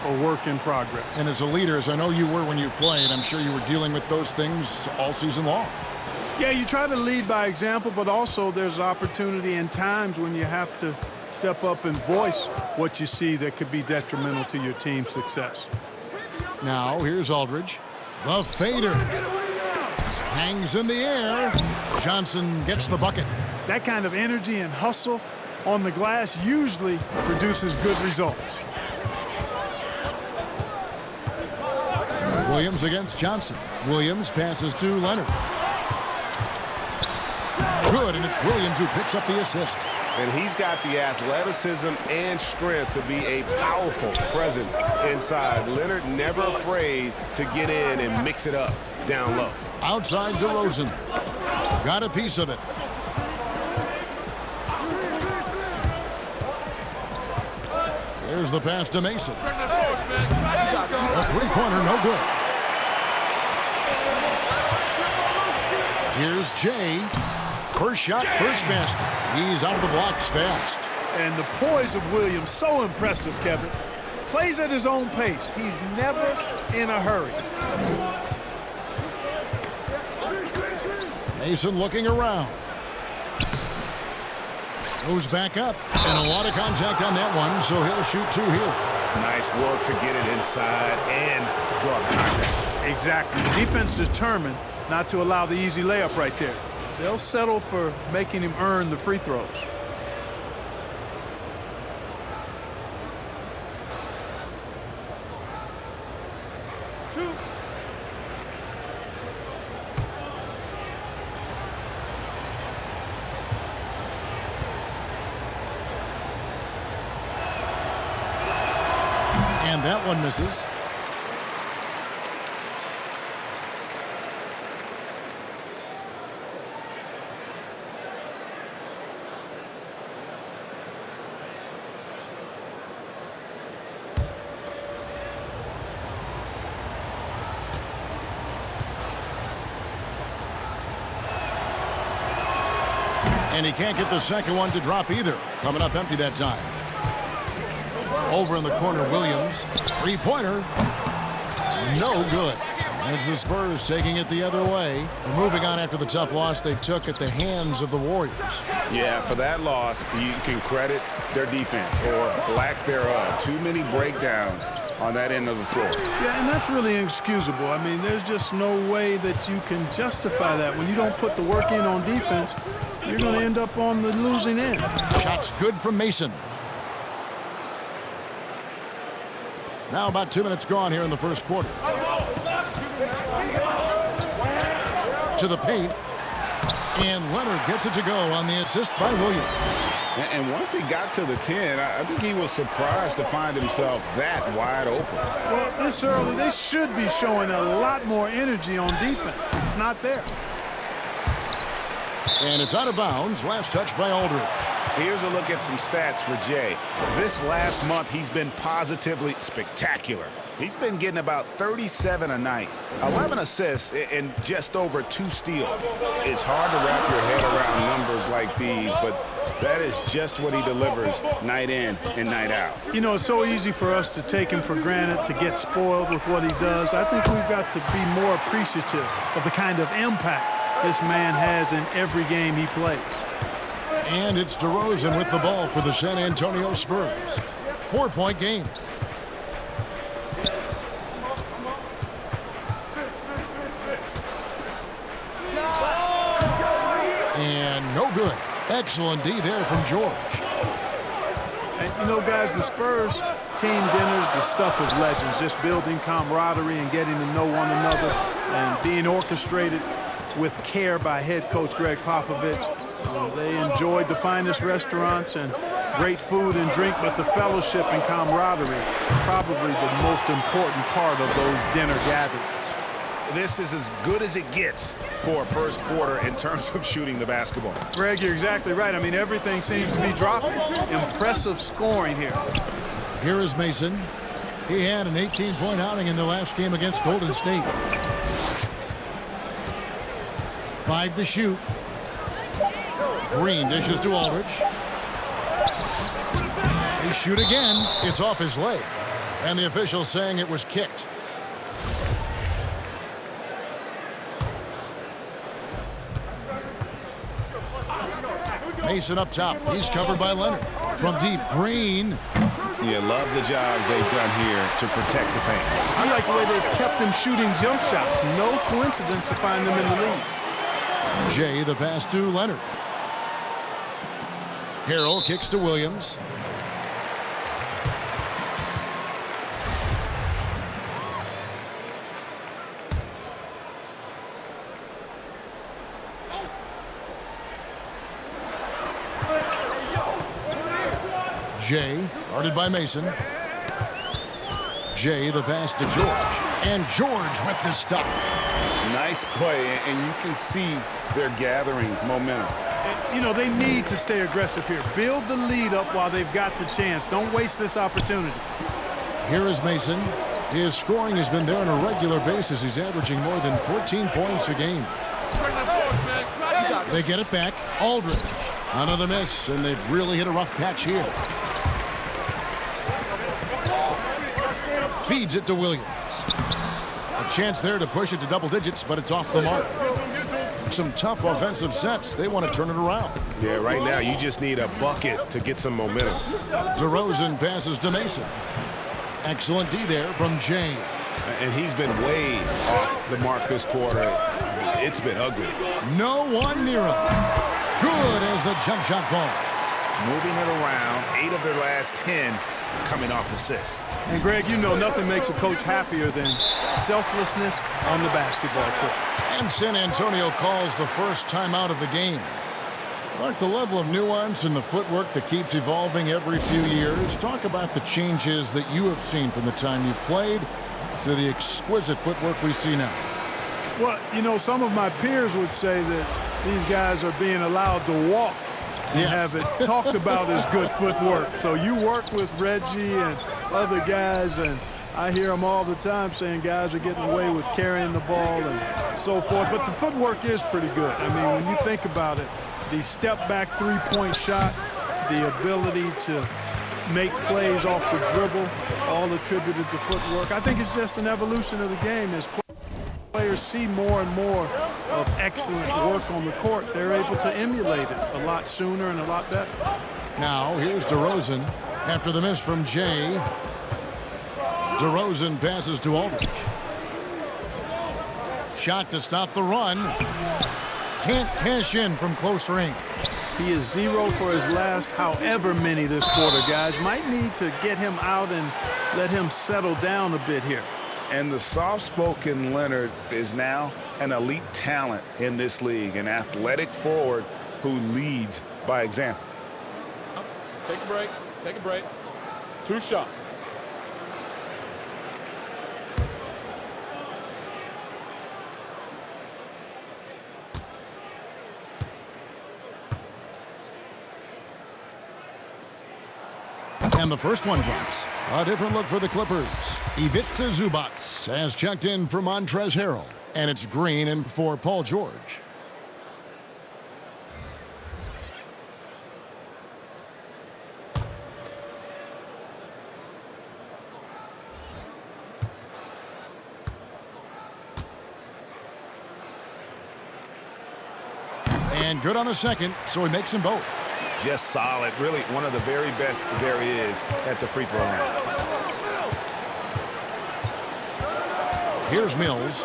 a work in progress. And as a leader, as I know you were when you played, I'm sure you were dealing with those things all season long. Yeah, you try to lead by example, but also there's opportunity and times when you have to step up and voice what you see that could be detrimental to your team's success. Now, here's Aldridge. The fader. Hangs in the air. Johnson gets the bucket. That kind of energy and hustle on the glass usually produces good results. Williams against Johnson. Williams passes to Leonard. Good, and it's Williams who picks up the assist. And he's got the athleticism and strength to be a powerful presence inside. Leonard never afraid to get in and mix it up down low. Outside DeRozan. Got a piece of it. There's the pass to Mason. A three-pointer, no good. Here's Jay. First shot, first basket. He's out of the blocks fast. And the poise of Williams, so impressive, Kevin. Plays at his own pace. He's never in a hurry. Mason looking around. Goes back up. And a lot of contact on that one, so he'll shoot two here. Nice work to get it inside and draw contact. Exactly. The defense determined not to allow the easy layup right there. They'll settle for making him earn the free throws. And that one misses. And he can't get the second one to drop either. Coming up empty that time. Over in the corner, Williams. Three-pointer. No good. As the Spurs taking it the other way. And moving on after the tough loss they took at the hands of the Warriors. Yeah, for that loss, you can credit their defense or lack thereof. Too many breakdowns on that end of the floor. Yeah, and that's really inexcusable. I mean, there's just no way that you can justify that. When you don't put the work in on defense, you're going to end up on the losing end. Shots good from Mason. Now about 2 minutes gone here in the first quarter. To the paint. And Leonard gets it to go on the assist by Williams. And once he got to the 10, I think he was surprised to find himself that wide open. Well, this early, they should be showing a lot more energy on defense. It's not there. And it's out of bounds. Last touch by Aldridge. Here's a look at some stats for Jay. This last month, he's been positively spectacular. He's been getting about 37 a night, 11 assists, and just over 2 steals. It's hard to wrap your head around numbers like these, but that is just what he delivers night in and night out. You know, it's so easy for us to take him for granted, to get spoiled with what he does. I think we've got to be more appreciative of the kind of impact this man has in every game he plays. And it's DeRozan with the ball for the San Antonio Spurs. 4-point game. And no good. Excellent D there from George. And, you know, guys, the Spurs team dinners, the stuff of legends, just building camaraderie and getting to know one another and being orchestrated with care by head coach Greg Popovich. They enjoyed the finest restaurants and great food and drink, but the fellowship and camaraderie, probably the most important part of those dinner gatherings. This is as good as it gets for a first quarter in terms of shooting the basketball. Greg, you're exactly right. I mean, everything seems to be dropping. Impressive scoring here. Here is Mason. He had an 18-point outing in the last game against Golden State. 5 to shoot. Green dishes to Aldridge. They shoot again. It's off his leg. And the official saying it was kicked. Mason up top. He's covered by Leonard. From deep, Green. Yeah, love the job they've done here to protect the paint. I like the way they've kept them shooting jump shots. No coincidence to find them in the lead. Jay, the pass to Leonard. Harrell kicks to Williams. Jay, guarded by Mason. Jay, the pass to George. And George with this stuff. Nice play, and you can see they're gathering momentum. And, you know, they need to stay aggressive here. Build the lead up while they've got the chance. Don't waste this opportunity. Here is Mason. His scoring has been there on a regular basis. He's averaging more than 14 points a game. They get it back. Aldridge. Another miss, and they've really hit a rough patch here. Feeds it to Williams. A chance there to push it to double digits, but it's off the mark. Some tough offensive sets. They want to turn it around. Yeah, right now you just need a bucket to get some momentum. DeRozan passes to Mason. Excellent D there from Jay. And he's been way off the mark this quarter. It's been ugly. No one near him. Good as the jump shot falls. Moving it around, 8 of their last 10 coming off assists. And, Greg, you know nothing makes a coach happier than selflessness on the basketball court. And San Antonio calls the first timeout of the game. Like the level of nuance and the footwork that keeps evolving every few years. Talk about the changes that you have seen from the time you've played to the exquisite footwork we see now. Well, you know, some of my peers would say that these guys are being allowed to walk and have it talked about as good footwork. So you work with Reggie and other guys, and I hear them all the time saying guys are getting away with carrying the ball and so forth. But the footwork is pretty good. I mean, when you think about it, the step-back three-point shot, the ability to make plays off the dribble, all attributed to footwork. I think it's just an evolution of the game. As players see more and more of excellent work on the court, they're able to emulate it a lot sooner and a lot better. Now, here's DeRozan. After the miss from Jay, DeRozan passes to Aldridge. Shot to stop the run. Can't cash in from close range. He is 0 for his last however many this quarter, guys. Might need to get him out and let him settle down a bit here. And the soft-spoken Leonard is now an elite talent in this league, an athletic forward who leads by example. Take a break. Take a break. 2 shots. And the first one drops. A different look for the Clippers. Ivica Zubac has checked in for Montrezl Harrell. And it's Green in for Paul George. And good on the second, so he makes them both. Just solid, really one of the very best there is at the free throw line. Here's Mills,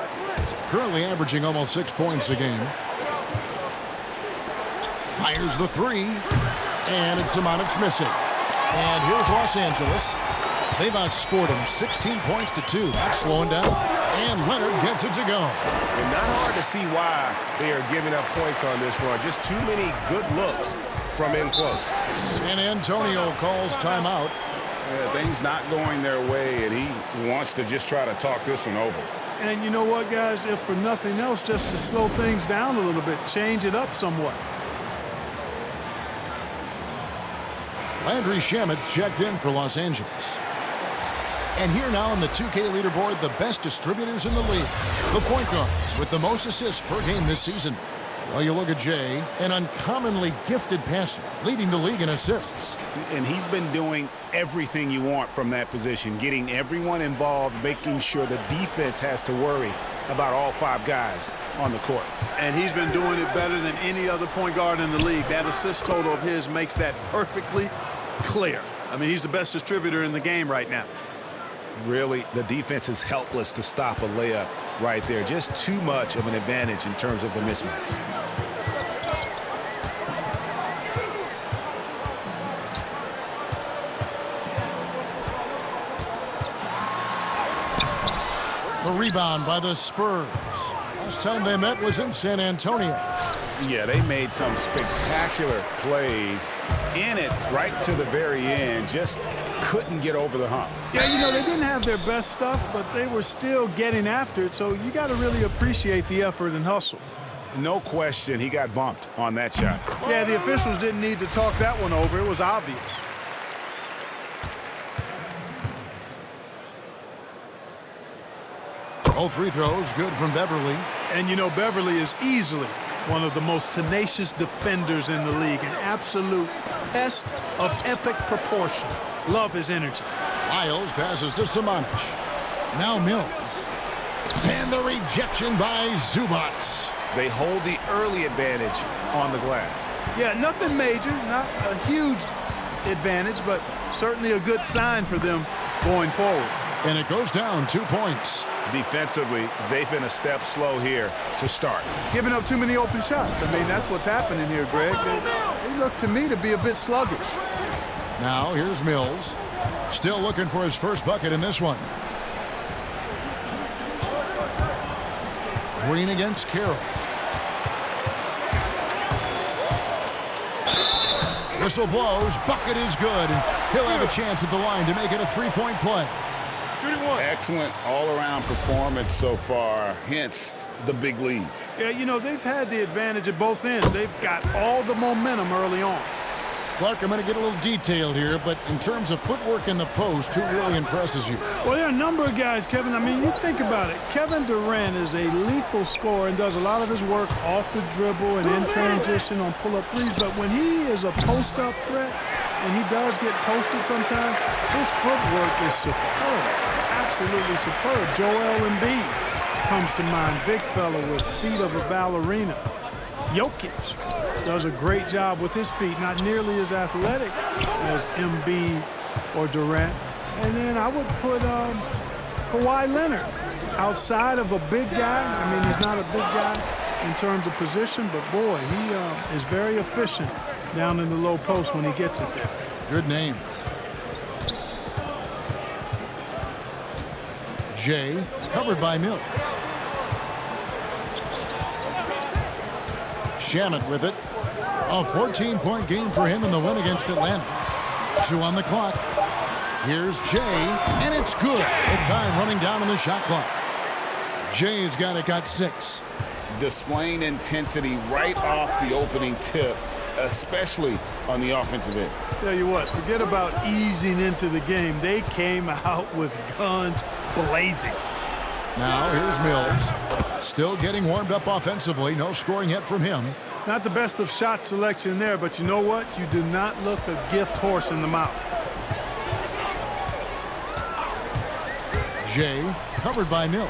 currently averaging almost 6 points a game. Fires the three, and it's Samanic missing. And here's Los Angeles. They've outscored him 16 points to 2. That's slowing down. And Leonard gets it to go. And not hard to see why they are giving up points on this run. Just too many good looks from in close. San Antonio calls timeout. Yeah, things not going their way, and he wants to just try to talk this one over. And you know what, guys? If for nothing else, just to slow things down a little bit, change it up somewhat. Landry Shamit's checked in for Los Angeles. And here now on the 2K leaderboard, the best distributors in the league. The point guards with the most assists per game this season. Well, you look at Jay, an uncommonly gifted passer, leading the league in assists. And he's been doing everything you want from that position, getting everyone involved, making sure the defense has to worry about all 5 guys on the court. And he's been doing it better than any other point guard in the league. That assist total of his makes that perfectly clear. I mean, he's the best distributor in the game right now. Really, the defense is helpless to stop a layup right there. Just too much of an advantage in terms of the mismatch. The rebound by the Spurs. Last time they met was in San Antonio. Yeah, they made some spectacular plays in it right to the very end. Just couldn't get over the hump. Yeah, you know, they didn't have their best stuff, but they were still getting after it, so you got to really appreciate the effort and hustle. No question he got bumped on that shot. Yeah, the officials didn't need to talk that one over. It was obvious. Both free throws good from Beverly. And, you know, Beverly is easily one of the most tenacious defenders in the league. An absolute pest of epic proportion. Love his energy. Lyles passes to Simonic. Now Mills. And the rejection by Zubats. They hold the early advantage on the glass. Yeah, nothing major, not a huge advantage, but certainly a good sign for them going forward. And it goes down 2 points. Defensively, they've been a step slow here to start. Giving up too many open shots. I mean, that's what's happening here, Greg. They look to me to be a bit sluggish. Now here's Mills. Still looking for his first bucket in this one. Green against Carroll. Whistle blows. Bucket is good. And he'll have a chance at the line to make it a 3-point play. Excellent all-around performance so far, hence the big lead. Yeah, you know, they've had the advantage at both ends. They've got all the momentum early on. Clark, I'm going to get a little detailed here, but in terms of footwork in the post, who really impresses you? Well, there are a number of guys, Kevin. I mean, you think about it. Kevin Durant is a lethal scorer and does a lot of his work off the dribble and in transition on pull-up threes. But when he is a post-up threat, and he does get posted sometimes, his footwork is superb. Absolutely superb. Joel Embiid comes to mind. Big fella with feet of a ballerina. Jokic does a great job with his feet. Not nearly as athletic as Embiid or Durant. And then I would put Kawhi Leonard outside of a big guy. I mean, he's not a big guy in terms of position, but boy, he is very efficient down in the low post when he gets it there. Good names. Jay, covered by Mills. Shamet with it. A 14-point game for him in the win against Atlanta. 2 on the clock. Here's Jay, and it's good. With time running down on the shot clock. Jay's got 6. Displaying intensity right off the opening tip, especially on the offensive end. Tell you what, forget about easing into the game. They came out with guns blazing. Now here's Mills. Still getting warmed up offensively. No scoring yet from him. Not the best of shot selection there, but you know what? You do not look a gift horse in the mouth. Jay, covered by Mills.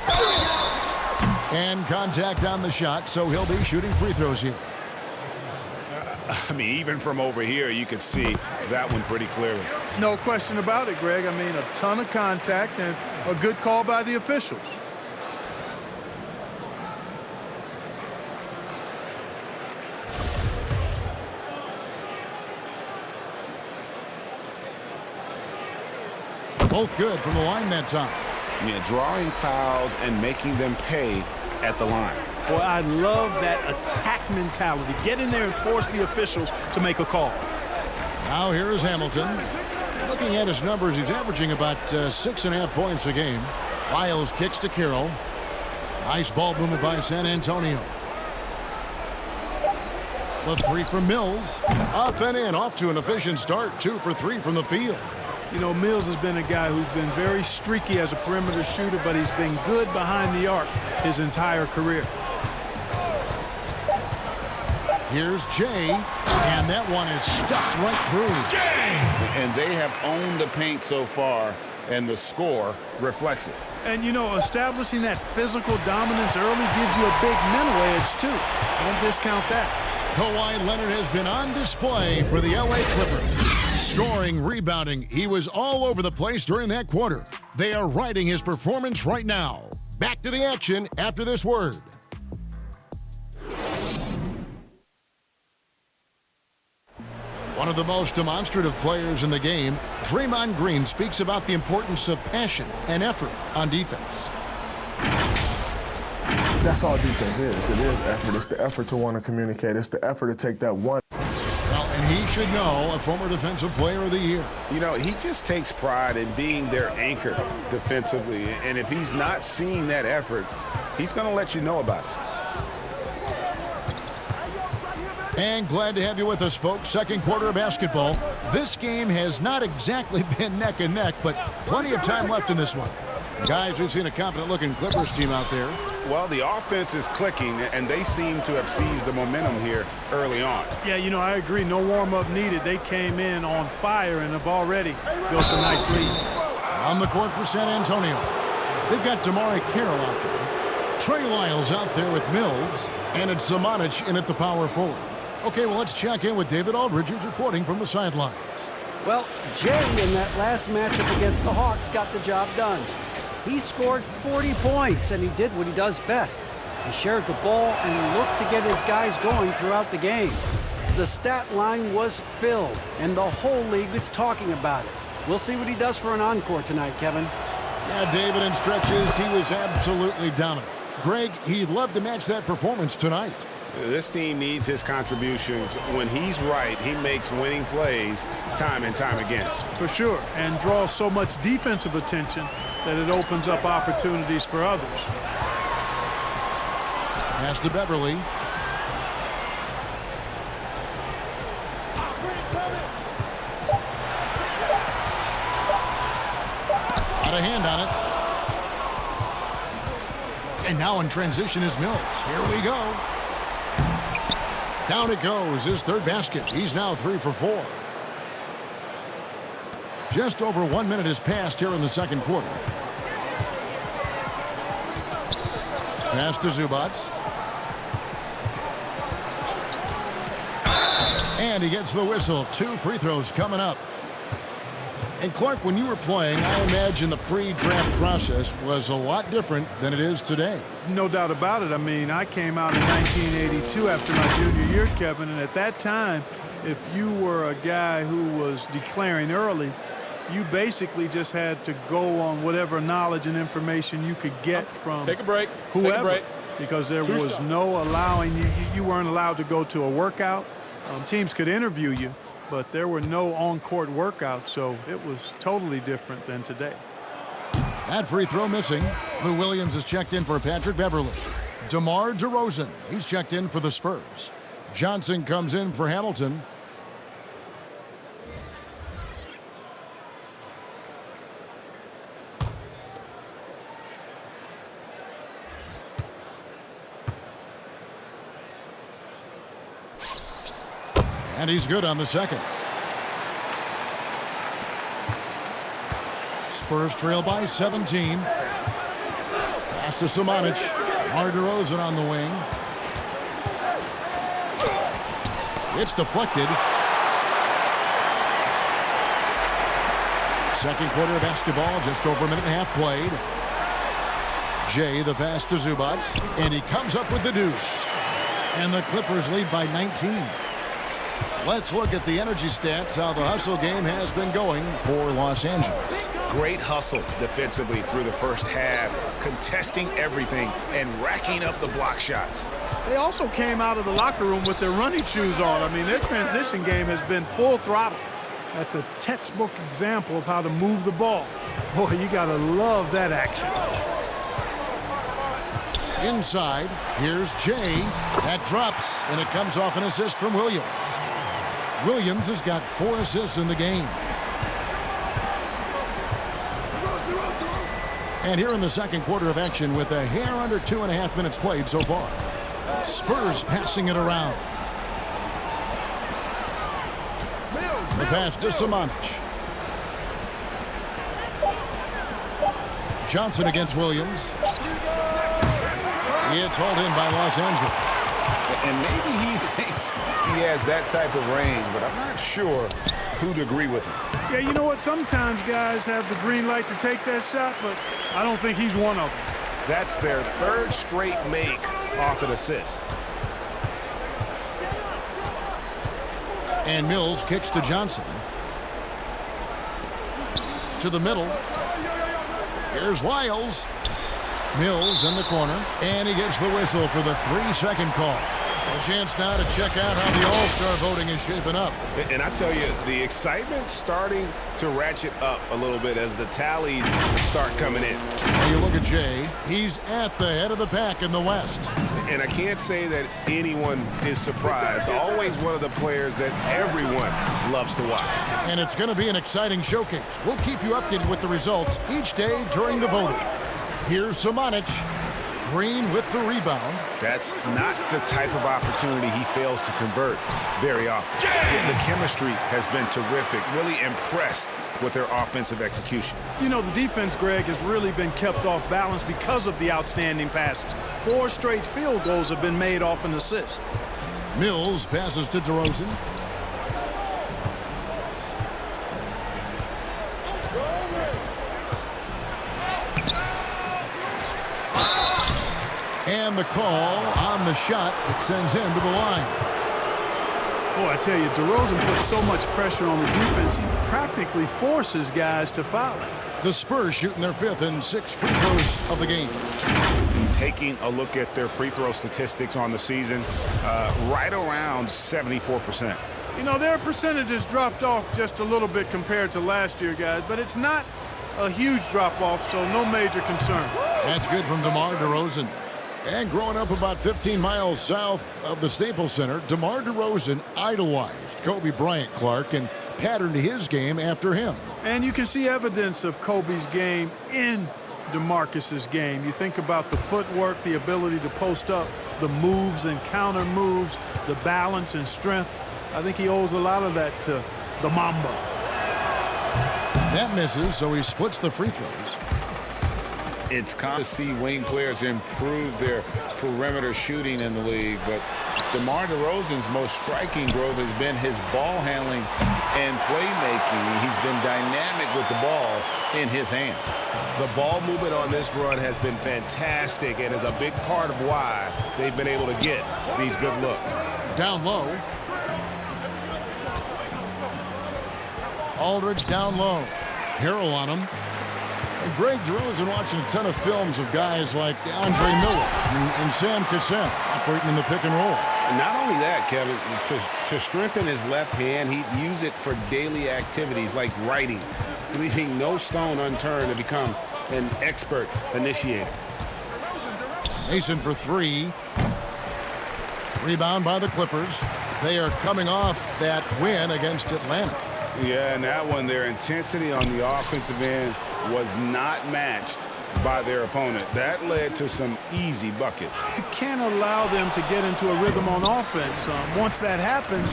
And contact on the shot, so he'll be shooting free throws here. I mean, even from over here, you could see that one pretty clearly. No question about it, Greg. I mean, a ton of contact and a good call by the officials. Both good from the line that time. Yeah, drawing fouls and making them pay at the line. Boy, I love that attack mentality. Get in there and force the officials to make a call. Now here is Hamilton. Looking at his numbers, he's averaging about 6.5 points a game. Lyles kicks to Carroll. Nice ball movement by San Antonio. The 3 from Mills. Up and in, off to an efficient start. 2 for 3 from the field. You know, Mills has been a guy who's been very streaky as a perimeter shooter, but he's been good behind the arc his entire career. Here's Jay, and that one is stuck right through. Jay! And they have owned the paint so far, and the score reflects it. And, you know, establishing that physical dominance early gives you a big mental edge, too. Don't discount that. Kawhi Leonard has been on display for the LA Clippers. Scoring, rebounding, he was all over the place during that quarter. They are riding his performance right now. Back to the action after this word. One of the most demonstrative players in the game, Draymond Green speaks about the importance of passion and effort on defense. That's all defense is. It is effort. It's the effort to want to communicate. It's the effort to take that one. Well, and he should know, a former Defensive Player of the Year. You know, he just takes pride in being their anchor defensively. And if he's not seeing that effort, he's going to let you know about it. And glad to have you with us, folks. Second quarter of basketball. This game has not exactly been neck and neck, but plenty of time left in this one. Guys, we've seen a confident-looking Clippers team out there. Well, the offense is clicking, and they seem to have seized the momentum here early on. Yeah, you know, I agree. No warm-up needed. They came in on fire and have already built a nice lead. On the court for San Antonio, they've got MyCareer out there. Trey Lyles out there with Mills, and it's Zamanic in at the power forward. Okay, well, let's check in with David Aldridge, who's reporting from the sidelines. Well, Jay in that last matchup against the Hawks got the job done. He scored 40 points, and he did what he does best. He shared the ball and looked to get his guys going throughout the game. The stat line was filled, and the whole league is talking about it. We'll see what he does for an encore tonight, Kevin. Yeah, David, in stretches, he was absolutely dominant. Greg, he'd love to match that performance tonight. This team needs his contributions. When he's right, he makes winning plays time and time again. For sure, and draws so much defensive attention that it opens up opportunities for others. Pass to Beverly. Got a hand on it. And now in transition is Mills. Here we go. Down it goes, his third basket. He's now 3 for 4. Just over 1 minute has passed here in the second quarter. Pass to Zubac. And he gets the whistle. 2 free throws coming up. And Clark, when you were playing, I imagine the pre-draft process was a lot different than it is today. No doubt about it. I mean, I came out in 1982 after my junior year, Kevin, and at that time, if you were a guy who was declaring early, you basically just had to go on whatever knowledge and information you could get from Take a break. whoever. Take a break. Because there was no allowing you weren't allowed to go to a workout. Teams could interview you, but there were no on-court workouts, so it was totally different than today. That free throw missing. Lou Williams is checked in for Patrick Beverly. DeMar DeRozan, he's checked in for the Spurs. Johnson comes in for Hamilton. And he's good on the second. Spurs trail by 17. Pass to Samanic. DeMar DeRozan on the wing. It's deflected. Second quarter of basketball, just over a minute and a half played. Jay, the pass to Zubac, and he comes up with the deuce. And the Clippers lead by 19. Let's look at the energy stats, how the hustle game has been going for Los Angeles. Great hustle defensively through the first half, contesting everything and racking up the block shots. They also came out of the locker room with their running shoes on. I mean, their transition game has been full throttle. That's a textbook example of how to move the ball. Boy, you got to love that action. Inside, here's Jay. That drops, and it comes off an assist from Williams. Williams has got 4 assists in the game. And here in the second quarter of action with a hair under 2.5 minutes played so far. Spurs passing it around. The pass to Simonic. Johnson against Williams. It's hauled in by Los Angeles. And maybe he thinks he has that type of range, but I'm not sure who'd agree with him. Yeah, you know what? Sometimes guys have the green light to take that shot, but I don't think he's one of them. That's their third straight make off an assist. And Mills kicks to Johnson. To the middle. Here's Wiles. Mills in the corner. And he gets the whistle for the 3-second call. A chance now to check out how the All-Star voting is shaping up. And I tell you, the excitement's starting to ratchet up a little bit as the tallies start coming in. When you look at Jay, he's at the head of the pack in the West. And I can't say that anyone is surprised. Always one of the players that everyone loves to watch. And it's going to be an exciting showcase. We'll keep you updated with the results each day during the voting. Here's Simonic. Green with the rebound. That's not the type of opportunity he fails to convert very often. The chemistry has been terrific. Really impressed with their offensive execution. You know, the defense, Greg, has really been kept off balance because of the outstanding passes. 4 straight field goals have been made off an assist. Mills passes to DeRozan. And the call on the shot that sends him to the line. Boy, I tell you, DeRozan puts so much pressure on the defense, he practically forces guys to foul him. The Spurs shooting their 5th and 6th free throws of the game. Taking a look at their free throw statistics on the season, right around 74%. You know, their percentages dropped off just a little bit compared to last year, guys, but it's not a huge drop-off, so no major concern. That's good from DeMar DeRozan. And growing up about 15 miles south of the Staples Center, DeMar DeRozan idolized Kobe Bryant, Clark, and patterned his game after him. And you can see evidence of Kobe's game in DeMarcus's game. You think about the footwork, the ability to post up, the moves and counter moves, the balance and strength. I think he owes a lot of that to the Mamba. That misses, so he splits the free throws. It's common to see wing players improve their perimeter shooting in the league, but DeMar DeRozan's most striking growth has been his ball handling and playmaking. He's been dynamic with the ball in his hands. The ball movement on this run has been fantastic and is a big part of why they've been able to get these good looks. Down low. Aldridge down low. Harrell on him. And Greg DeRozan watching a ton of films of guys like Andre Miller and Sam Cassell operating in the pick and roll. Not only that, Kevin, to strengthen his left hand, he'd use it for daily activities like writing, leaving no stone unturned to become an expert initiator. Mason for 3. Rebound by the Clippers. They are coming off that win against Atlanta. Yeah, and that one, their intensity on the offensive end was not matched by their opponent. That led to some easy buckets. You can't allow them to get into a rhythm on offense. Once that happens,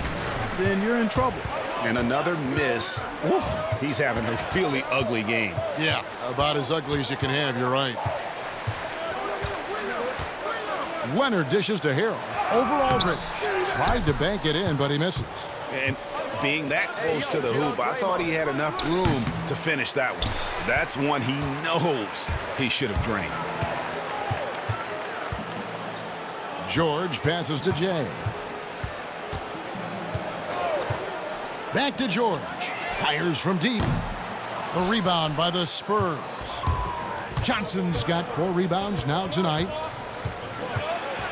then you're in trouble. And another miss. Whew, he's having a really ugly game. Yeah, about as ugly as you can have, you're right. Leonard dishes to Harrell. Over Aldridge. Tried to bank it in, but he misses. And being that close to the hoop, I thought he had enough room to finish that one. That's one he knows he should have drained. George passes to Jay. Back to George. Fires from deep. The rebound by the Spurs. Johnson's got 4 rebounds now tonight.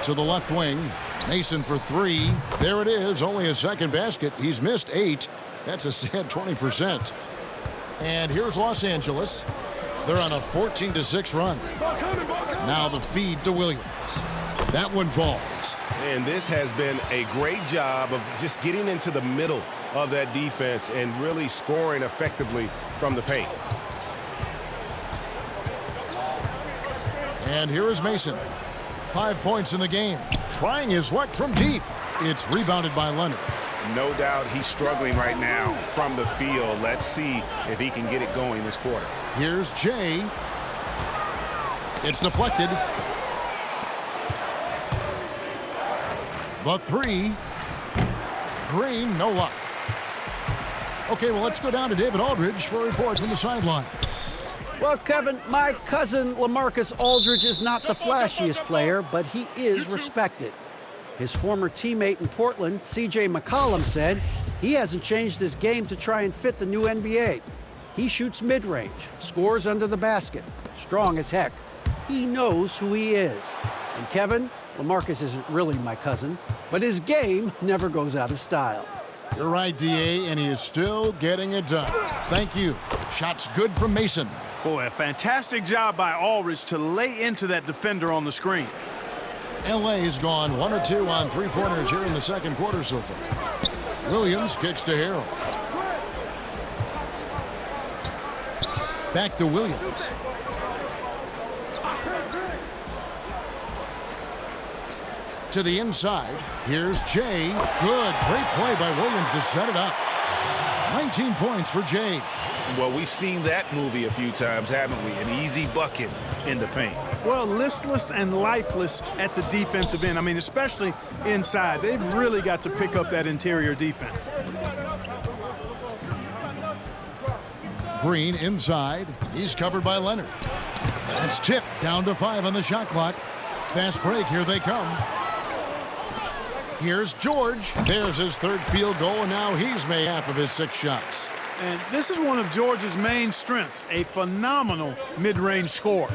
To the left wing. Mason for 3. There it is. Only a second basket. He's missed 8. That's a sad 20%. And here's Los Angeles. They're on a 14-6 run. Now the feed to Williams. That one falls. And this has been a great job of just getting into the middle of that defense and really scoring effectively from the paint. And here is Mason. 5 points in the game. Trying his luck from deep. It's rebounded by Leonard. No doubt he's struggling right now from the field. Let's see if he can get it going this quarter. Here's Jay. It's deflected. The three. Green, no luck. Okay, well, let's go down to David Aldridge for a report from the sideline. Well, Kevin, my cousin LaMarcus Aldridge is not the flashiest player, but he is respected. His former teammate in Portland, C.J. McCollum, said he hasn't changed his game to try and fit the new NBA. He shoots mid-range, scores under the basket, strong as heck. He knows who he is. And Kevin, LaMarcus isn't really my cousin, but his game never goes out of style. You're right, D.A., and he is still getting it done. Thank you. Shots good from Mason. Boy, a fantastic job by Aldridge to lay into that defender on the screen. L.A. has gone 1 or 2 on three-pointers here in the second quarter so far. Williams kicks to Harrell. Back to Williams. To the inside. Here's Jay. Good. Great play by Williams to set it up. 19 points for Jay. Well, we've seen that movie a few times, haven't we? An easy bucket in the paint. Well, listless and lifeless at the defensive end. I mean, especially inside. They've really got to pick up that interior defense. Green inside. He's covered by Leonard. That's tipped down to 5 on the shot clock. Fast break. Here they come. Here's George. There's his third field goal, and now he's made half of his 6 shots. And this is one of George's main strengths, a phenomenal mid-range scorer.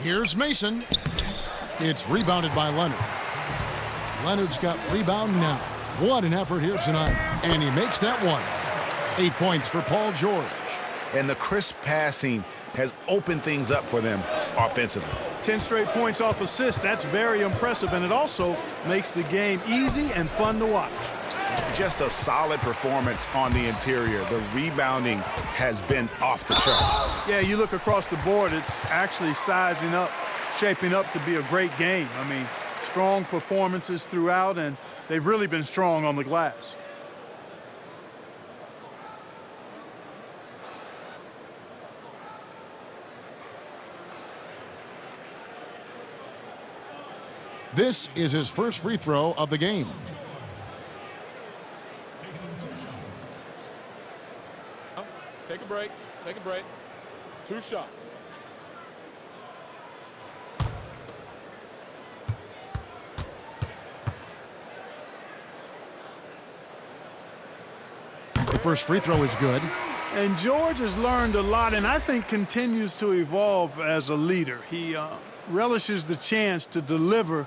Here's Mason. It's rebounded by Leonard. Leonard's got rebound now. What an effort here tonight. And he makes that one. 8 points for Paul George. And the crisp passing has opened things up for them offensively. 10 straight points off assists. That's very impressive, and it also makes the game easy and fun to watch. Just a solid performance on the interior. The rebounding has been off the charts. Yeah, you look across the board, it's actually sizing up, shaping up to be a great game. I mean, strong performances throughout, and they've really been strong on the glass. This is his first free throw of the game. Take a break. Take a break. 2 shots. The first free throw is good. And George has learned a lot, and I think continues to evolve as a leader. He relishes the chance to deliver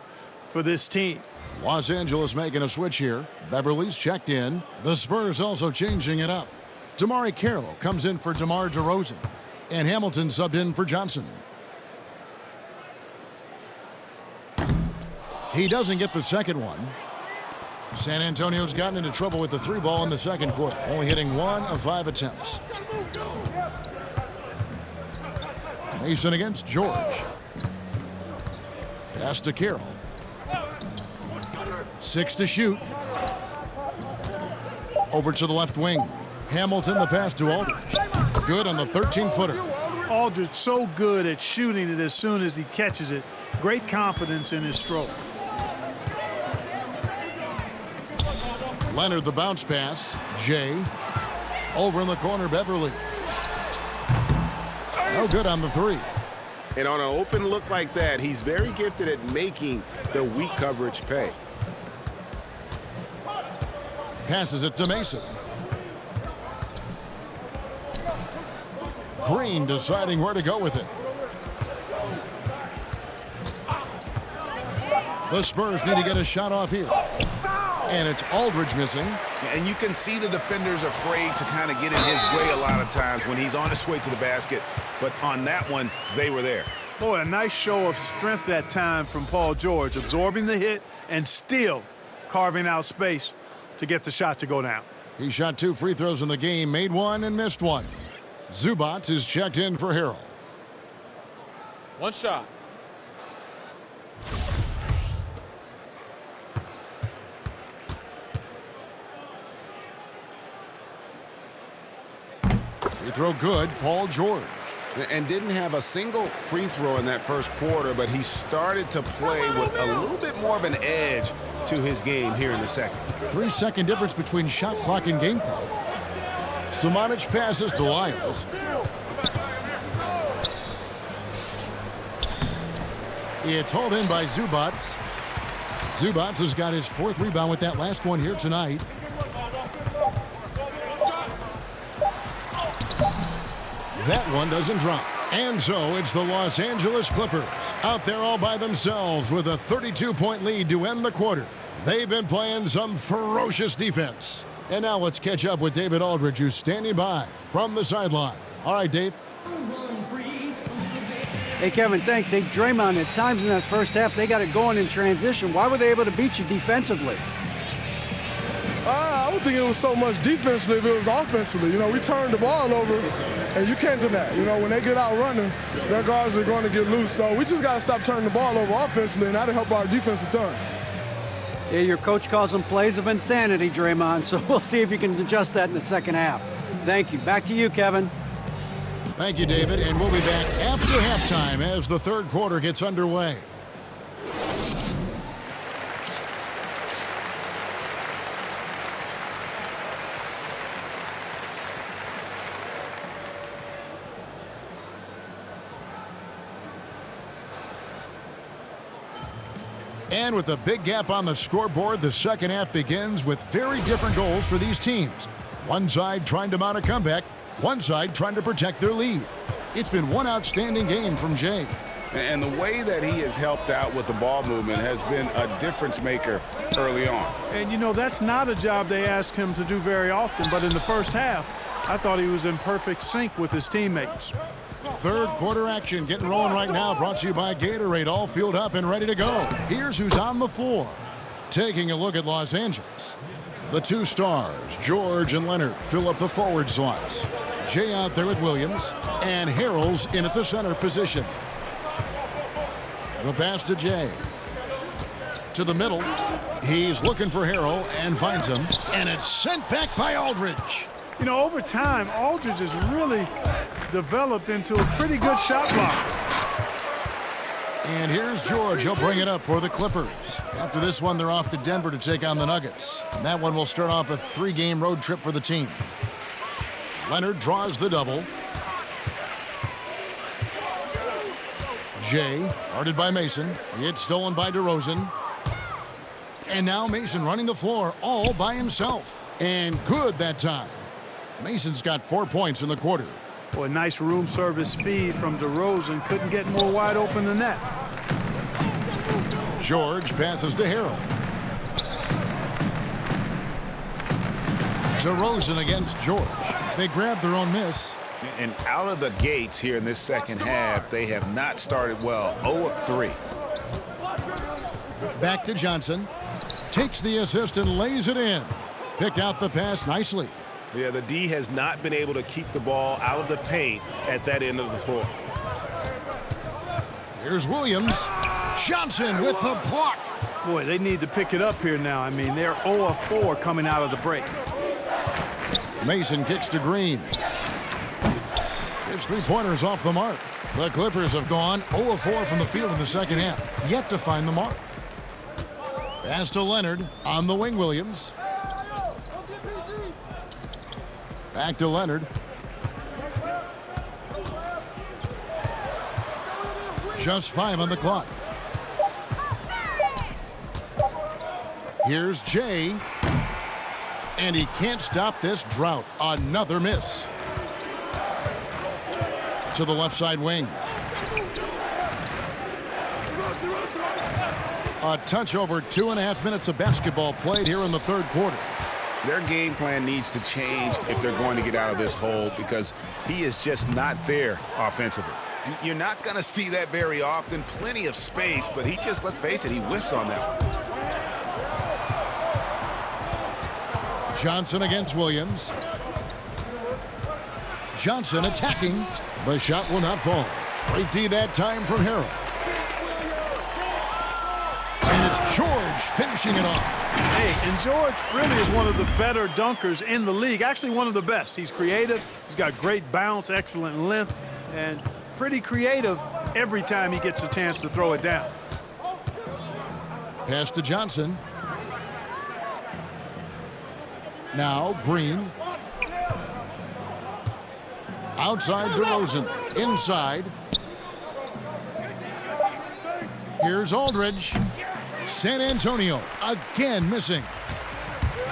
for this team. Los Angeles making a switch here. Beverly's checked in. The Spurs also changing it up. MyCareer comes in for DeMar DeRozan. And Hamilton subbed in for Johnson. He doesn't get the second one. San Antonio's gotten into trouble with the 3 ball in the second quarter, only hitting 1 of 5 attempts. Mason against George. Pass to Carroll. 6 to shoot. Over to the left wing. Hamilton, the pass to Aldridge. Good on the 13-footer. Aldridge so good at shooting it as soon as he catches it. Great confidence in his stroke. Leonard, the bounce pass. Jay. Over in the corner, Beverly. No good on the 3. And on an open look like that, he's very gifted at making the weak coverage pay. Passes it to Mason. Green deciding where to go with it. The Spurs need to get a shot off here. And it's Aldridge missing. And you can see the defenders afraid to kind of get in his way a lot of times when he's on his way to the basket. But on that one, they were there. Boy, a nice show of strength that time from Paul George, absorbing the hit and still carving out space to get the shot to go down. He shot 2 free throws in the game, made 1 and missed 1. Zubac is checked in for Harrell. 1 shot. throw good, Paul George. And didn't have a single free throw in that first quarter, but he started to play with a little bit more of an edge to his game here in the second. 3-second difference between shot clock and game clock. Samanic passes to Lyles. It's hauled in by Zubats. Zubats has got his 4th rebound with that last one here tonight. That one doesn't drop. And so it's the Los Angeles Clippers out there all by themselves with a 32-point lead to end the quarter. They've been playing some ferocious defense. And now let's catch up with David Aldridge, who's standing by from the sideline. All right, Dave. Hey, Kevin, thanks. Hey, Draymond, at times in that first half, they got it going in transition. Why were they able to beat you defensively? I don't think it was so much defensively, it was offensively. You know, we turned the ball over, and you can't do that. You know, when they get out running, their guards are going to get loose. So we just got to stop turning the ball over offensively, and that'll help our defense a ton. Yeah, your coach calls them plays of insanity, Draymond, so we'll see if you can adjust that in the second half. Thank you. Back to you, Kevin. Thank you, David, and we'll be back after halftime as the third quarter gets underway. And with a big gap on the scoreboard, the second half begins with very different goals for these teams. One side trying to mount a comeback, one side trying to protect their lead. It's been one outstanding game from Jay. And the way that he has helped out with the ball movement has been a difference maker early on. And, you know, that's not a job they ask him to do very often, but in the first half, I thought he was in perfect sync with his teammates. Third quarter action getting rolling right now, brought to you by Gatorade, all fueled up and ready to go. Here's who's on the floor. Taking a look at Los Angeles. The two stars, George and Leonard, fill up the forward slots. Jay out there with Williams, and Harrell's in at the center position. The pass to Jay. To the middle. He's looking for Harrell and finds him, and it's sent back by Aldridge. You know, over time, Aldridge has really developed into a pretty good shot blocker. And here's George. He'll bring it up for the Clippers. After this one, they're off to Denver to take on the Nuggets. And that one will start off a 3-game road trip for the team. Leonard draws the double. Jay, guarded by Mason. It's stolen by DeRozan. And now Mason running the floor all by himself. And good that time. Mason's got 4 points in the quarter. Boy, nice room service feed from DeRozan. Couldn't get more wide open than that. George passes to Harrell. DeRozan against George. They grab their own miss. And out of the gates here in this second half, they have not started well. 0 of 3. Back to Johnson. Takes the assist and lays it in. Picked out the pass nicely. Yeah, the D has not been able to keep the ball out of the paint at that end of the floor. Here's Williams. Johnson with the block. Boy, they need to pick it up here now. I mean, they're 0 of 4 coming out of the break. Mason kicks to Green. His three-pointers off the mark. The Clippers have gone 0 of 4 from the field in the second half. Yet to find the mark. Pass to Leonard on the wing, Williams. Back to Leonard. Just 5 on the clock. Here's Jay. And he can't stop this drought. Another miss. To the left side wing. A touch over 2.5 minutes of basketball played here in the third quarter. Their game plan needs to change if they're going to get out of this hole because he is just not there offensively. You're not going to see that very often. Plenty of space, but he just, let's face it, he whiffs on that one. Johnson against Williams. Johnson attacking. The shot will not fall. Great D that time from Harrell. And It's George finishing it off. Hey, and George really is one of the better dunkers in the league. Actually, one of the best. He's creative. He's got great bounce, excellent length, and pretty creative every time he gets a chance to throw it down. Pass to Johnson. Now Green. Outside DeRozan. Inside. Here's Aldridge. San Antonio again missing.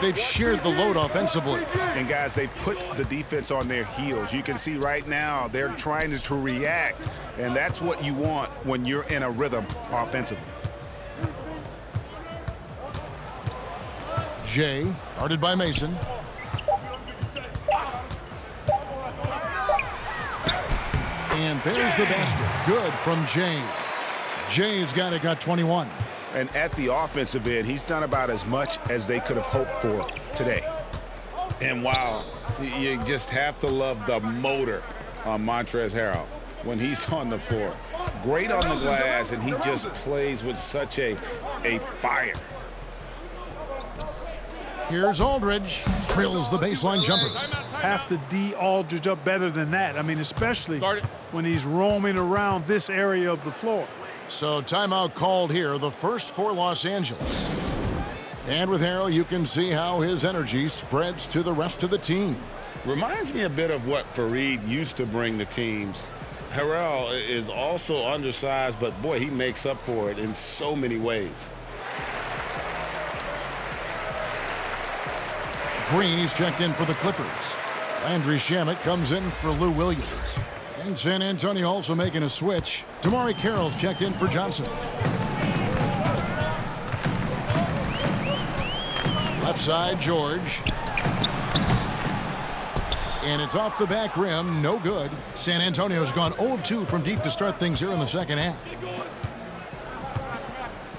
They've shared the load offensively. And guys, they've put the defense on their heels. You can see right now they're trying to react, and that's what you want when you're in a rhythm offensively. Jay, guarded by Mason. And there's the basket. Good from Jay. Jay's got 21. And at the offensive end, he's done about as much as they could have hoped for today. And wow, you just have to love the motor on Montrezl Harrell when he's on the floor. Great on the glass, and he just plays with such a fire. Here's Aldridge. Drills the baseline jumper. Have to D Aldridge up better than that. I mean, especially when he's roaming around this area of the floor. So timeout called here, the first for Los Angeles. And with Harrell, you can see how his energy spreads to the rest of the team. Reminds me a bit of what Fareed used to bring the teams. Harrell is also undersized, but boy, he makes up for it in so many ways. Green, he's checked in for the Clippers. Landry Shamet comes in for Lou Williams. And San Antonio also making a switch. MyCareer's checked in for Johnson. Left side, George. And it's off the back rim, no good. San Antonio's gone 0 of 2 from deep to start things here in the second half.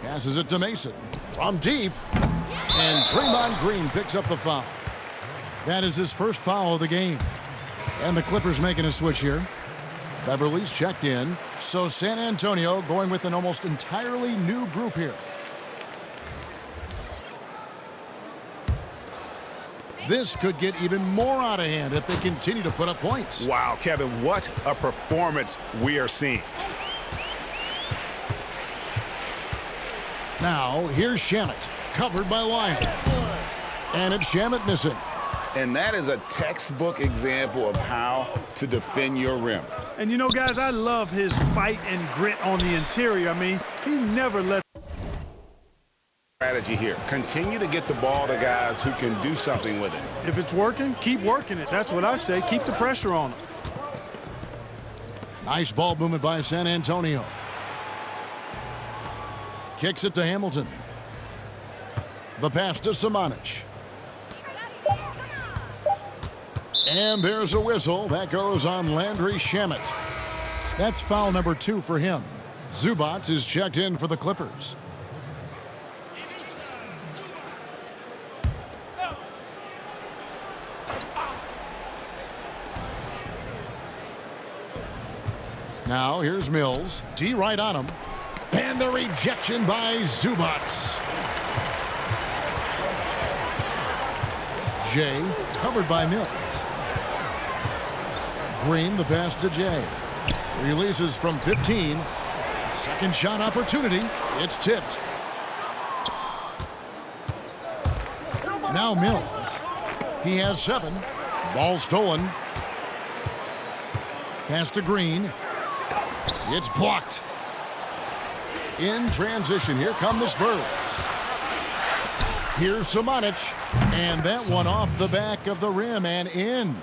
Passes it to Mason. From deep. And Draymond Green picks up the foul. That is his first foul of the game. And the Clippers making a switch here. Beverly's checked in. So San Antonio going with an almost entirely new group here. This could get even more out of hand if they continue to put up points. Wow, Kevin, what a performance we are seeing. Now, here's Shamet, covered by Lyons. And it's Shamet missing. And that is a textbook example of how to defend your rim. And you know, guys, I love his fight and grit on the interior. I mean, he never let Strategy here. Continue to get the ball to guys who can do something with it. If it's working, keep working it. That's what I say. Keep the pressure on him. Nice ball movement by San Antonio. Kicks it to Hamilton. The pass to Samanic. And there's a whistle. That goes on Landry Shamet. That's foul number 2 for him. Zubac is checked in for the Clippers. Now here's Mills. D right on him. And the rejection by Zubac. Jay covered by Mills. Green, the pass to Jay. Releases from 15. Second shot opportunity. It's tipped. Now Mills. He has 7. Ball stolen. Pass to Green. It's blocked. In transition, here come the Spurs. Here's Samanic. And that one off the back of the rim and in.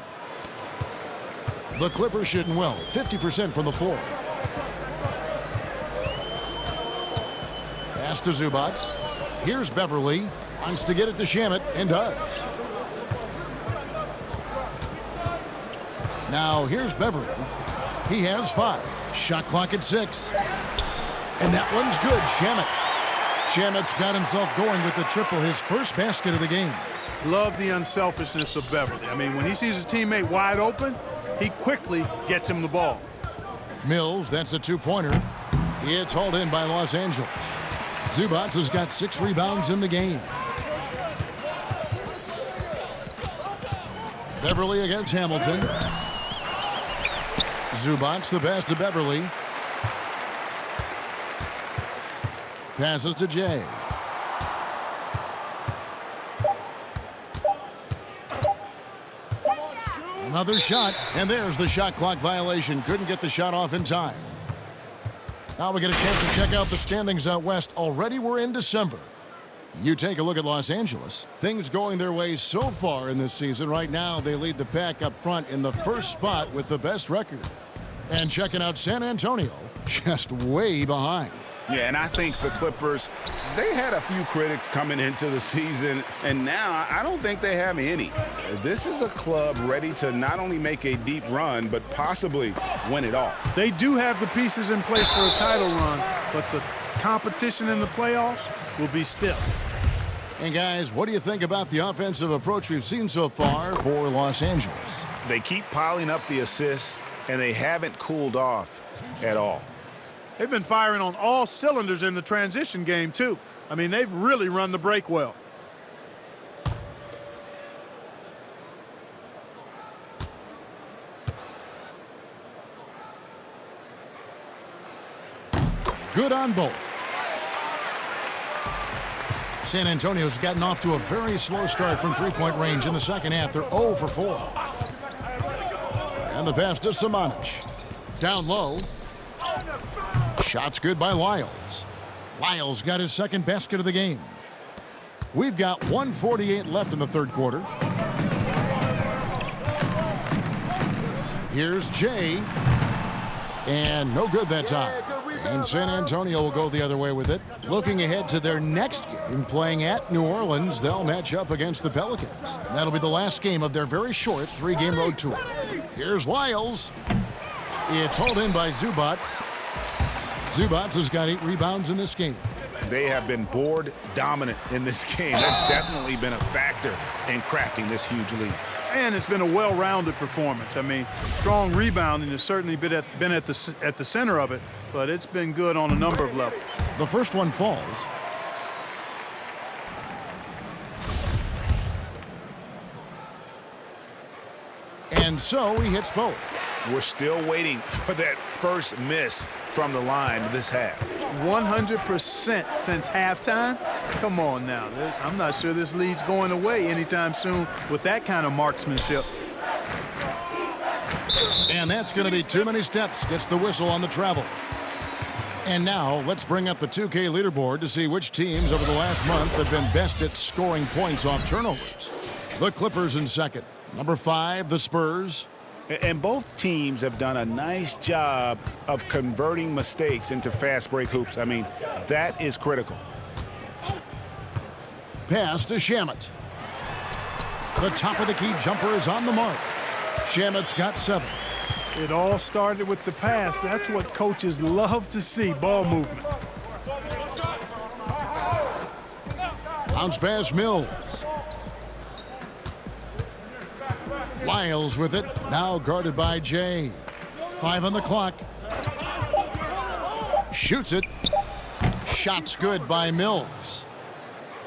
The Clippers shooting well, 50% from the floor. Pass to Zubac. Here's Beverly. Wants to get it to Shamet and does. Now here's Beverly. He has 5. Shot clock at 6. And that one's good. Shamet's got himself going with the triple, his first basket of the game. Love the unselfishness of Beverly. I mean, when he sees his teammate wide open, he quickly gets him the ball. Mills, that's a 2-pointer. It's hauled in by Los Angeles. Zubats has got 6 rebounds in the game. Beverly against Hamilton. Zubats the pass to Beverly. Passes to Jay. Another shot, and there's the shot clock violation. Couldn't get the shot off in time. Now we get a chance to check out the standings out west. Already we're in December. You take a look at Los Angeles. Things going their way so far in this season. Right now, they lead the pack up front in the first spot with the best record. And checking out San Antonio, just way behind. Yeah, and I think the Clippers, they had a few critics coming into the season, and now I don't think they have any. This is a club ready to not only make a deep run, but possibly win it all. They do have the pieces in place for a title run, but the competition in the playoffs will be stiff. And guys, what do you think about the offensive approach we've seen so far for Los Angeles? They keep piling up the assists, and they haven't cooled off at all. They've been firing on all cylinders in the transition game, too. I mean, they've really run the break well. Good on both. San Antonio's gotten off to a very slow start from three-point range in the second half. They're 0 for 4. And the pass to Samanic. Down low. Shot's good by Lyles. Lyles got his second basket of the game. We've got 1:48 left in the third quarter. Here's Jay. And no good that time. And San Antonio will go the other way with it. Looking ahead to their next game, playing at New Orleans, they'll match up against the Pelicans. That'll be the last game of their very short 3-game road tour. Here's Lyles. It's hauled in by Zubats. Zubats has got 8 rebounds in this game. They have been board dominant in this game. That's definitely been a factor in crafting this huge lead. And it's been a well-rounded performance. I mean, strong rebounding has certainly been at the center of it, but it's been good on a number of levels. The first one falls. And so he hits both. We're still waiting for that first miss from the line this half. 100% since halftime? Come on now. I'm not sure this lead's going away anytime soon with that kind of marksmanship. And that's going to be too many steps. Gets the whistle on the travel. And now let's bring up the 2K leaderboard to see which teams over the last month have been best at scoring points off turnovers. The Clippers in second. Number 5, the Spurs. And both teams have done a nice job of converting mistakes into fast break hoops. I mean, that is critical. Pass to Shamet. The top of the key jumper is on the mark. Shamet's got 7. It all started with the pass. That's what coaches love to see, ball movement. Bounce pass Mills. Lyles with it, now guarded by Jay. 5 on the clock. Shoots it. Shot's good by Mills.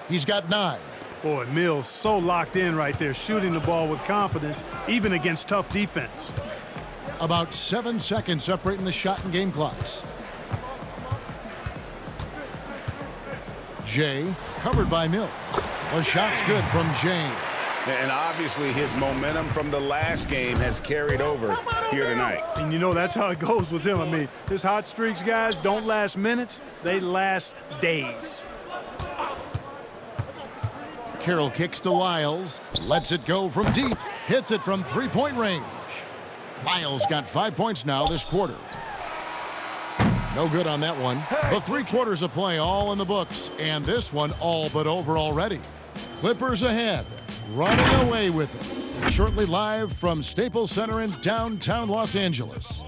He's got 9. Boy, Mills so locked in right there, shooting the ball with confidence, even against tough defense. About 7 seconds separating the shot and game clocks. Jay, covered by Mills. The shot's good from Jay. And obviously his momentum from the last game has carried over here tonight. And you know, that's how it goes with him. I mean, his hot streaks, guys, don't last minutes. They last days. Carroll kicks to Lyles. Lets it go from deep. Hits it from three-point range. Lyles got 5 points now this quarter. No good on that one. The 3 quarters of play all in the books. And this one all but over already. Clippers ahead. Running away with it. Shortly live from Staples Center in downtown Los Angeles.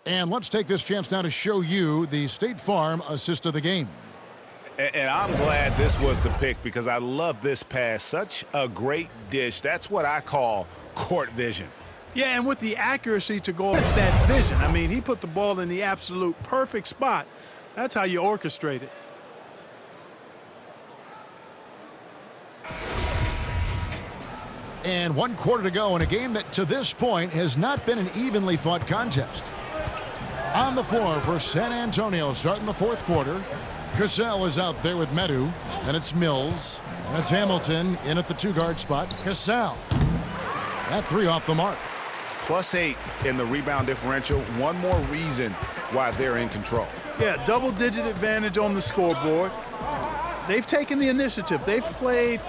And let's take this chance now to show you the State Farm assist of the game. And I'm glad this was the pick because I love this pass. Such a great dish. That's what I call court vision. Yeah, and with the accuracy to go with that vision. I mean, he put the ball in the absolute perfect spot. That's how you orchestrate it. And 1 quarter to go in a game that to this point has not been an evenly fought contest. On the floor for San Antonio starting the 4th quarter. Cassell is out there with Medu, and it's Mills, and it's Hamilton in at the 2-guard spot. Cassell. That 3 off the mark. +8 in the rebound differential. One more reason why they're in control. Yeah, double-digit advantage on the scoreboard. They've taken the initiative. They've played.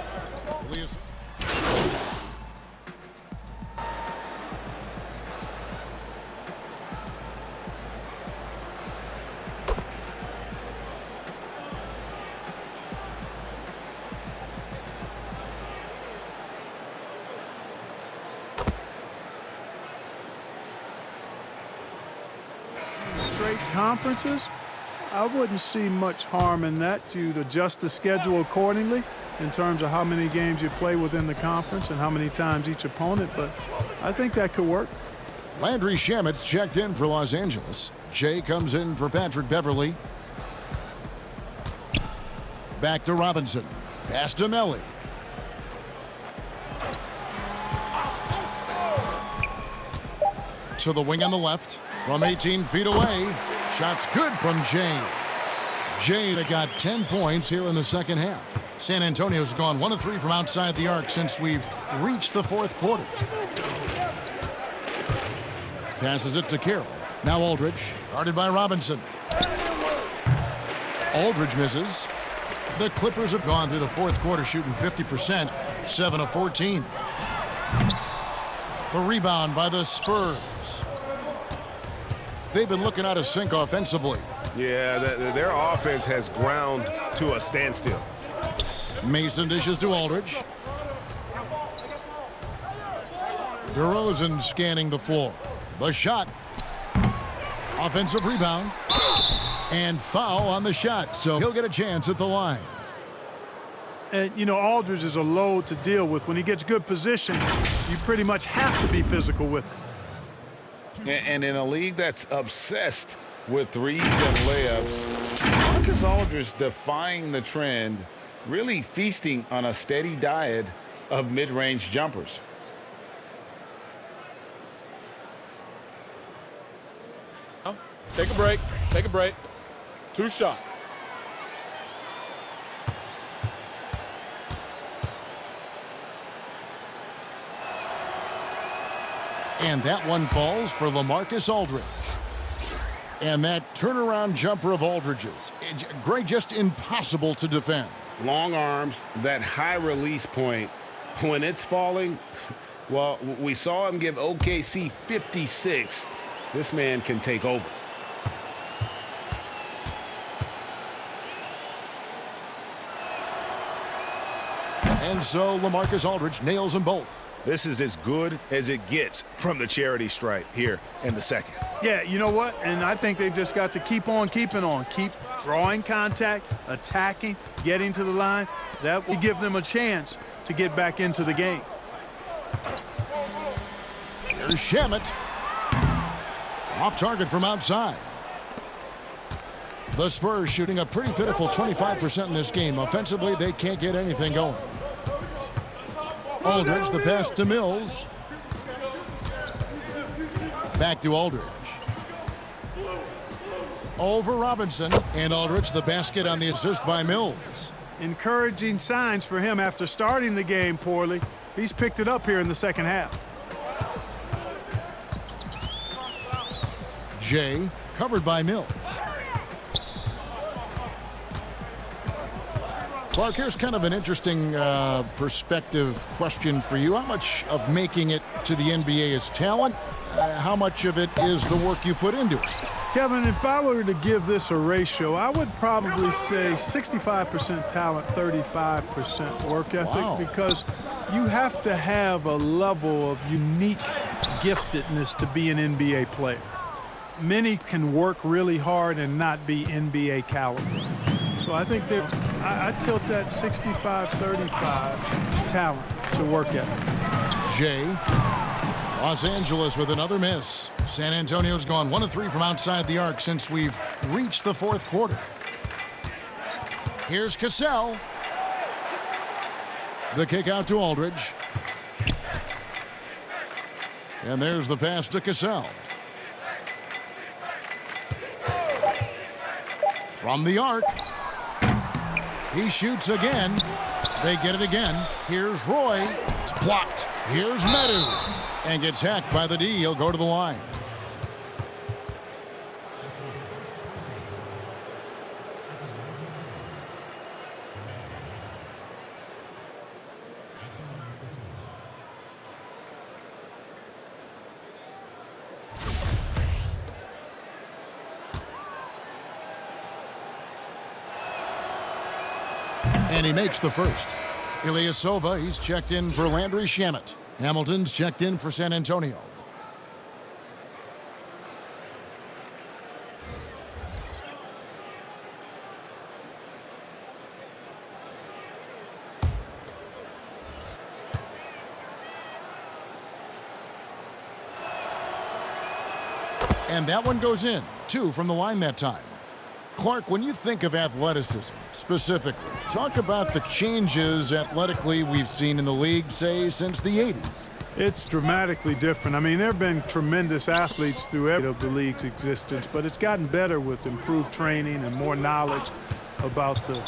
Straight conferences, I wouldn't see much harm in that. You'd adjust the schedule accordingly in terms of how many games you play within the conference and how many times each opponent, but I think that could work. Landry Shamit's checked in for Los Angeles. Jay comes in for Patrick Beverly. Back to Robinson. Pass to Melly. To the wing on the left. From 18 feet away. Shot's good from Jay. Jay that got 10 points here in the second half. San Antonio's gone 1 of 3 from outside the arc since we've reached the 4th quarter. Passes it to Carroll. Now Aldridge, guarded by Robinson. Aldridge misses. The Clippers have gone through the 4th quarter shooting 50%, 7 of 14. The rebound by the Spurs. They've been looking out of sync offensively. Yeah, their offense has ground to a standstill. Mason dishes to Aldridge. DeRozan scanning the floor. The shot. Offensive rebound. And foul on the shot, so he'll get a chance at the line. And, you know, Aldridge is a load to deal with. When he gets good position, you pretty much have to be physical with it. And in a league that's obsessed with threes and layups, Marcus Aldridge defying the trend, really feasting on a steady diet of mid-range jumpers. Take a break. Take a break. 2 shots. And that one falls for LaMarcus Aldridge. And that turnaround jumper of Aldridge's. Great, just impossible to defend. Long arms, that high release point. When it's falling, well, we saw him give OKC 56. This man can take over. And so LaMarcus Aldridge nails them both. This is as good as it gets from the charity stripe here in the second. Yeah, you know what? And I think they've just got to keep on keeping on. Keep drawing contact, attacking, getting to the line. That will give them a chance to get back into the game. Here's Shamet. Off target from outside. The Spurs shooting a pretty pitiful 25% in this game. Offensively, they can't get anything going. Aldridge, the pass to Mills. Back to Aldridge. Over Robinson. And Aldridge, the basket on the assist by Mills. Encouraging signs for him after starting the game poorly. He's picked it up here in the second half. Jay, covered by Mills. Clark, here's kind of an interesting perspective question for you. How much of making it to the NBA is talent? How much of it is the work you put into it? Kevin, if I were to give this a ratio, I would probably say 65% talent, 35% work ethic. Wow. Because you have to have a level of unique giftedness to be an NBA player. many can work really hard and not be NBA caliber. So I think I tilt that 65-35 talent to work at. Jay. Los Angeles with another miss. San Antonio's gone 1 of 3 from outside the arc since we've reached the fourth quarter. Here's Cassell. The kick out to Aldridge. And there's the pass to Cassell. From the arc. He shoots again. They get it again. Here's Roy. It's blocked. Here's Medu. And gets hacked by the D. He'll go to the line. And he makes the first. Ilyasova, he's checked in for Landry Shamet. Hamilton's checked in for San Antonio. And that one goes in. 2 from the line that time. Clark, when you think of athleticism specifically, talk about the changes athletically we've seen in the league, say, since the 80s. It's dramatically different. I mean, there have been tremendous athletes through every of the league's existence, but it's gotten better with improved training and more knowledge about the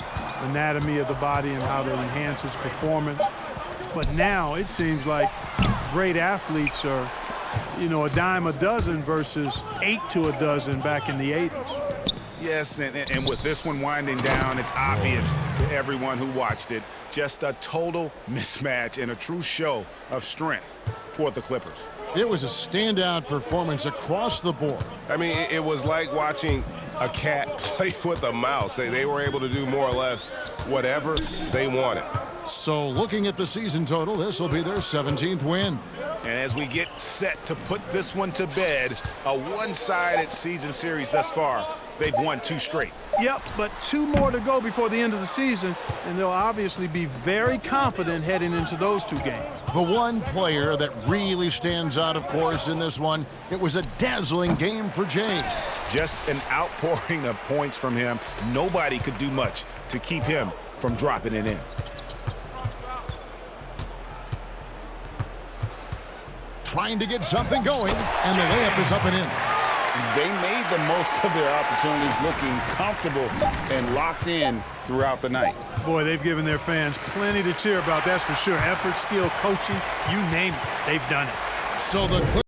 anatomy of the body and how to enhance its performance. But now it seems like great athletes are, you know, a dime a dozen versus 8 to a dozen back in the 80s. Yes, and with this one winding down, it's obvious to everyone who watched it. Just a total mismatch and a true show of strength for the Clippers. It was a standout performance across the board. I mean, it was like watching a cat play with a mouse. They were able to do more or less whatever they wanted. So looking at the season total, this will be their 17th win. And as we get set to put this one to bed, a one-sided season series thus far. They've won 2 straight. Yep, but 2 more to go before the end of the season, and they'll obviously be very confident heading into those 2 games. The one player that really stands out, of course, in this one, it was a dazzling game for Jay. Just an outpouring of points from him. Nobody could do much to keep him from dropping it in. Trying to get something going, and the layup is up and in. They made the most of their opportunities, looking comfortable and locked in throughout the night. Boy, they've given their fans plenty to cheer about, that's for sure. Effort, skill, coaching, you name it, they've done it. So the